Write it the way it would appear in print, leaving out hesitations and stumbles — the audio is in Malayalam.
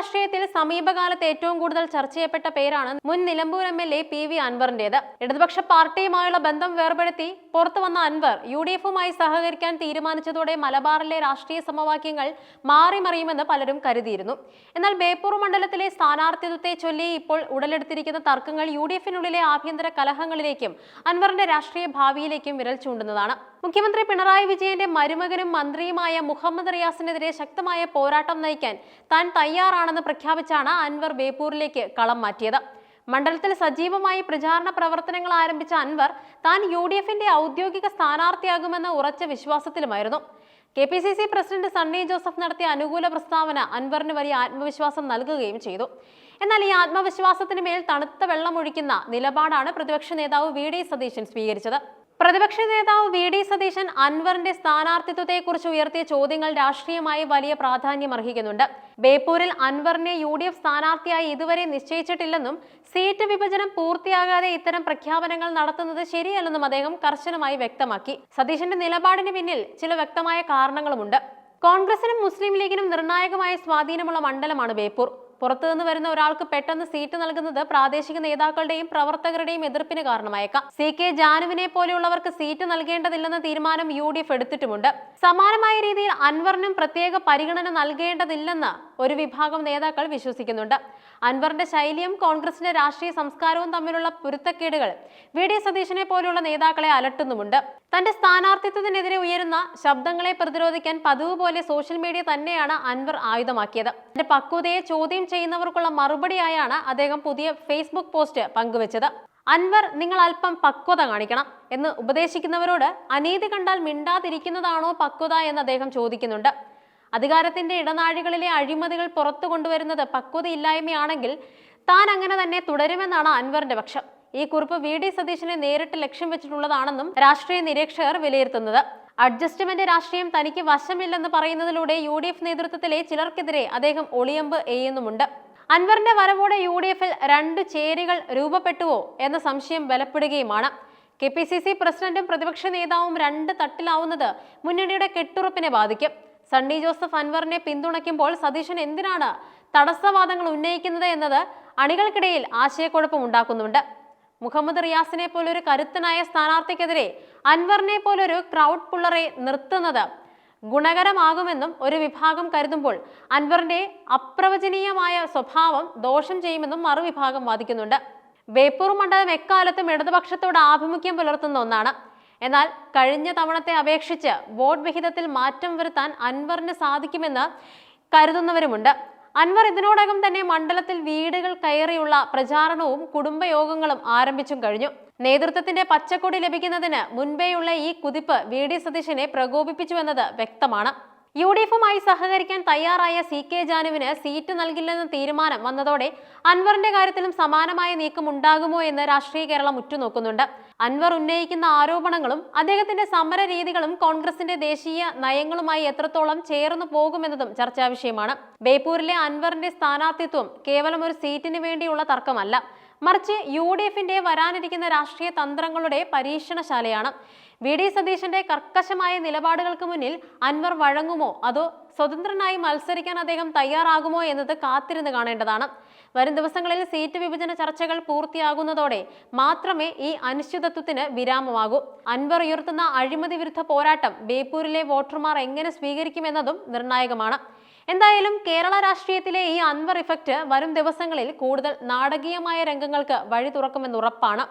രാഷ്ട്രീയത്തിൽ സമീപകാലത്ത് ഏറ്റവും കൂടുതൽ ചർച്ച ചെയ്യപ്പെട്ട പേരാണ് മുൻ നിലമ്പൂർ MLA PV അൻവറിന്റേത്. ഇടതുപക്ഷ പാർട്ടിയുമായുള്ള ബന്ധം വേർപെടുത്തി പുറത്തു വന്ന അൻവർ UDF-ഉമായി സഹകരിക്കാൻ തീരുമാനിച്ചതോടെ മലബാറിലെ രാഷ്ട്രീയ സമവാക്യങ്ങൾ മാറിമറിയുമെന്ന് പലരും കരുതിയിരുന്നു. എന്നാൽ ബേപ്പൂർ മണ്ഡലത്തിലെ സ്ഥാനാർത്ഥിത്വത്തെ ചൊല്ലി ഇപ്പോൾ ഉടലെടുത്തിരിക്കുന്ന തർക്കങ്ങൾ UDF-നുള്ളിലെ ആഭ്യന്തര കലഹങ്ങളിലേക്കും അൻവറിന്റെ രാഷ്ട്രീയ ഭാവിയിലേക്കും വിരൽ ചൂണ്ടുന്നതാണ്. മുഖ്യമന്ത്രി പിണറായി വിജയന്റെ മരുമകനും മന്ത്രിയുമായ മുഹമ്മദ് റിയാസിനെതിരെ ശക്തമായ പോരാട്ടം നയിക്കാൻ താൻ തയ്യാറാണെന്ന് പ്രഖ്യാപിച്ചാണ് അൻവർ ബേപ്പൂരിലേക്ക് കളം മാറ്റിയത്. മണ്ഡലത്തിൽ സജീവമായി പ്രചാരണ പ്രവർത്തനങ്ങൾ ആരംഭിച്ച അൻവർ താൻ UDF-ന്റെ ഔദ്യോഗിക സ്ഥാനാർത്ഥിയാകുമെന്ന ഉറച്ച വിശ്വാസത്തിലുമായിരുന്നു. KPCC പ്രസിഡന്റ് സണ്ണി ജോസഫ് നടത്തിയ അനുകൂല പ്രസ്താവന അൻവറിന് വലിയ ആത്മവിശ്വാസം നൽകുകയും ചെയ്തു. എന്നാൽ ഈ ആത്മവിശ്വാസത്തിന് മേൽ തണുത്ത വെള്ളമൊഴിക്കുന്ന നിലപാടാണ് പ്രതിപക്ഷ നേതാവ് VD സതീശൻ സ്വീകരിച്ചത്. പ്രതിപക്ഷ നേതാവ് VD സതീശൻ അൻവറിന്റെ സ്ഥാനാർത്ഥിത്വത്തെക്കുറിച്ച് ഉയർത്തിയ ചോദ്യങ്ങൾ രാഷ്ട്രീയമായി വലിയ പ്രാധാന്യം അർഹിക്കുന്നുണ്ട്. ബേപ്പൂരിൽ അൻവറിനെ UDF സ്ഥാനാർത്ഥിയായി ഇതുവരെ നിശ്ചയിച്ചിട്ടില്ലെന്നും സീറ്റ് വിഭജനം പൂർത്തിയാകാതെ ഇത്തരം പ്രഖ്യാപനങ്ങൾ നടത്തുന്നത് ശരിയല്ലെന്നും അദ്ദേഹം കർശനമായി വ്യക്തമാക്കി. സതീശന്റെ നിലപാടിന് പിന്നിൽ ചില വ്യക്തമായ കാരണങ്ങളുമുണ്ട്. കോൺഗ്രസിനും മുസ്ലിം ലീഗിനും നിർണായകമായ സ്വാധീനമുള്ള മണ്ഡലമാണ് ബേപ്പൂർ. പുറത്തുനിന്ന് വരുന്ന ഒരാൾക്ക് പെട്ടെന്ന് സീറ്റ് നൽകുന്നത് പ്രാദേശിക നേതാക്കളുടെയും പ്രവർത്തകരുടെയും എതിർപ്പിന് കാരണമായേക്കാം. CK ജാനുവിനെ പോലെയുള്ളവർക്ക് സീറ്റ് നൽകേണ്ടതില്ലെന്ന തീരുമാനം UDF എടുത്തിട്ടുമുണ്ട്. സമാനമായ രീതിയിൽ അൻവറിനും പ്രത്യേക പരിഗണന നൽകേണ്ടതില്ലെന്ന് ഒരു വിഭാഗം നേതാക്കൾ വിശ്വസിക്കുന്നുണ്ട്. അൻവറിന്റെ ശൈലിയും കോൺഗ്രസിന്റെ രാഷ്ട്രീയ സംസ്കാരവും തമ്മിലുള്ള പൊരുത്തക്കേടുകൾ VD സതീശനെ പോലെയുള്ള നേതാക്കളെ അലട്ടുന്നുമുണ്ട്. തന്റെ സ്ഥാനാർത്ഥിത്വത്തിനെതിരെ ഉയരുന്ന ശബ്ദങ്ങളെ പ്രതിരോധിക്കാൻ പതിവ് പോലെ സോഷ്യൽ മീഡിയ തന്നെയാണ് അൻവർ ആയുധമാക്കിയത്. തന്റെ പക്വതയെ ചോദ്യം ചെയ്യുന്നവർക്കുള്ള മറുപടിയായാണ് അദ്ദേഹം പുതിയ ഫേസ്ബുക്ക് പോസ്റ്റ് പങ്കുവച്ചത്. അൻവർ, നിങ്ങൾ അല്പം പക്വത കാണിക്കണം എന്ന് ഉപദേശിക്കുന്നവരോട് അനീതി കണ്ടാൽ മിണ്ടാതിരിക്കുന്നതാണോ പക്വത എന്ന് അദ്ദേഹം ചോദിക്കുന്നുണ്ട്. അധികാരത്തിന്റെ ഇടനാഴികളിലെ അഴിമതികൾ പുറത്തു കൊണ്ടുവരുന്നത് പക്വതയില്ലായ്മയാണെങ്കിൽ താൻ അങ്ങനെ തന്നെ തുടരുമെന്നാണ് അൻവറിന്റെ പക്ഷം. ഈ കുറിപ്പ് VD സതീശനെ നേരിട്ട് ലക്ഷ്യം വെച്ചിട്ടുള്ളതാണെന്നും രാഷ്ട്രീയ നിരീക്ഷകർ വിലയിരുത്തുന്നത്. അഡ്ജസ്റ്റ്മെന്റ് രാഷ്ട്രീയം തനിക്ക് വശമില്ലെന്ന് പറയുന്നതിലൂടെ UDF നേതൃത്വത്തിലെ ചിലർക്കെതിരെ അദ്ദേഹം ഒളിയമ്പ് എയ്യുന്നുമുണ്ട്. അൻവറിന്റെ വരവോടെ UDF-ൽ 2 ചേരികൾ രൂപപ്പെട്ടുവോ എന്ന സംശയം ബലപ്പെടുകയുമാണ്. KPCC പ്രസിഡന്റും പ്രതിപക്ഷ നേതാവും 2 തട്ടിലാവുന്നത് മുന്നണിയുടെ കെട്ടുറപ്പിനെ ബാധിക്കും. സണ്ണി ജോസഫ് അൻവറിനെ പിന്തുണയ്ക്കുമ്പോൾ സതീശൻ എന്തിനാണ് തടസ്സവാദങ്ങൾ ഉന്നയിക്കുന്നത് എന്നത് അണികൾക്കിടയിൽ ആശയക്കുഴപ്പം ഉണ്ടാക്കുന്നുണ്ട്. മുഹമ്മദ് റിയാസിനെ പോലൊരു കരുത്തനായ സ്ഥാനാർത്ഥിക്കെതിരെ അൻവറിനെ പോലൊരു ക്രൗഡ് പുള്ളറെ നിർത്തുന്നത് ഗുണകരമാകുമെന്നും ഒരു വിഭാഗം കരുതുമ്പോൾ അൻവറിന്റെ അപ്രവചനീയമായ സ്വഭാവം ദോഷം ചെയ്യുമെന്നും മറുവിഭാഗം വാദിക്കുന്നുണ്ട്. ബേപ്പൂർ മണ്ഡലം എക്കാലത്തും ഇടതുപക്ഷത്തോട് ആഭിമുഖ്യം പുലർത്തുന്ന ഒന്നാണ്. എന്നാൽ കഴിഞ്ഞ തവണത്തെ അപേക്ഷിച്ച് വോട്ട് വിഹിതത്തിൽ മാറ്റം വരുത്താൻ അൻവറിന് സാധിക്കുമെന്ന് കരുതുന്നവരുമുണ്ട്. അൻവർ ഇതിനോടകം തന്നെ മണ്ഡലത്തിൽ വീടുകൾ കയറിയുള്ള പ്രചാരണവും കുടുംബയോഗങ്ങളും ആരംഭിച്ചും കഴിഞ്ഞു. നേതൃത്വത്തിന്റെ പച്ചക്കൊടി ലഭിക്കുന്നതിന് മുൻപേയുള്ള ഈ കുതിപ്പ് VD സതീശനെ പ്രകോപിപ്പിച്ചുവെന്നത് വ്യക്തമാണ്. UDF-ഉമായി സഹകരിക്കാൻ തയ്യാറായ CK ജാനുവിന് സീറ്റ് നൽകില്ലെന്ന തീരുമാനം വന്നതോടെ അൻവറിന്റെ കാര്യത്തിലും സമാനമായ നീക്കം ഉണ്ടാകുമോ എന്ന് രാഷ്ട്രീയ കേരളം ഉറ്റുനോക്കുന്നുണ്ട്. അൻവർ ഉന്നയിക്കുന്ന ആരോപണങ്ങളും അദ്ദേഹത്തിന്റെ സമര രീതികളും കോൺഗ്രസിന്റെ ദേശീയ നയങ്ങളുമായി എത്രത്തോളം ചേർന്നു പോകുമെന്നതും ചർച്ചാ വിഷയമാണ്. ബേപ്പൂരിലെ അൻവറിന്റെ സ്ഥാനാർത്ഥിത്വം കേവലം ഒരു സീറ്റിന് വേണ്ടിയുള്ള തർക്കമല്ല, മറിച്ച് UDF-ന്റെ വരാനിരിക്കുന്ന രാഷ്ട്രീയ തന്ത്രങ്ങളുടെ പരീക്ഷണശാലയാണ്. VD സതീശന്റെ കർക്കശമായ നിലപാടുകൾക്ക് മുന്നിൽ അൻവർ വഴങ്ങുമോ അതോ സ്വതന്ത്രനായി മത്സരിക്കാൻ അദ്ദേഹം തയ്യാറാകുമോ എന്നത് കാത്തിരുന്ന് കാണേണ്ടതാണ്. വരും ദിവസങ്ങളിൽ സീറ്റ് വിഭജന ചർച്ചകൾ പൂർത്തിയാകുന്നതോടെ മാത്രമേ ഈ അനിശ്ചിതത്വത്തിന് വിരാമമാകൂ. അൻവർ ഉയർത്തുന്ന അഴിമതി വിരുദ്ധ പോരാട്ടം ബേപ്പൂരിലെ വോട്ടർമാർ എങ്ങനെ സ്വീകരിക്കുമെന്നതും നിർണായകമാണ്. എന്തായാലും കേരള രാഷ്ട്രീയത്തിലെ ഈ അൻവർ ഇഫക്റ്റ് വരും ദിവസങ്ങളിൽ കൂടുതൽ നാടകീയമായ രംഗങ്ങൾക്ക് വഴി തുറക്കുമെന്നുറപ്പാണ്.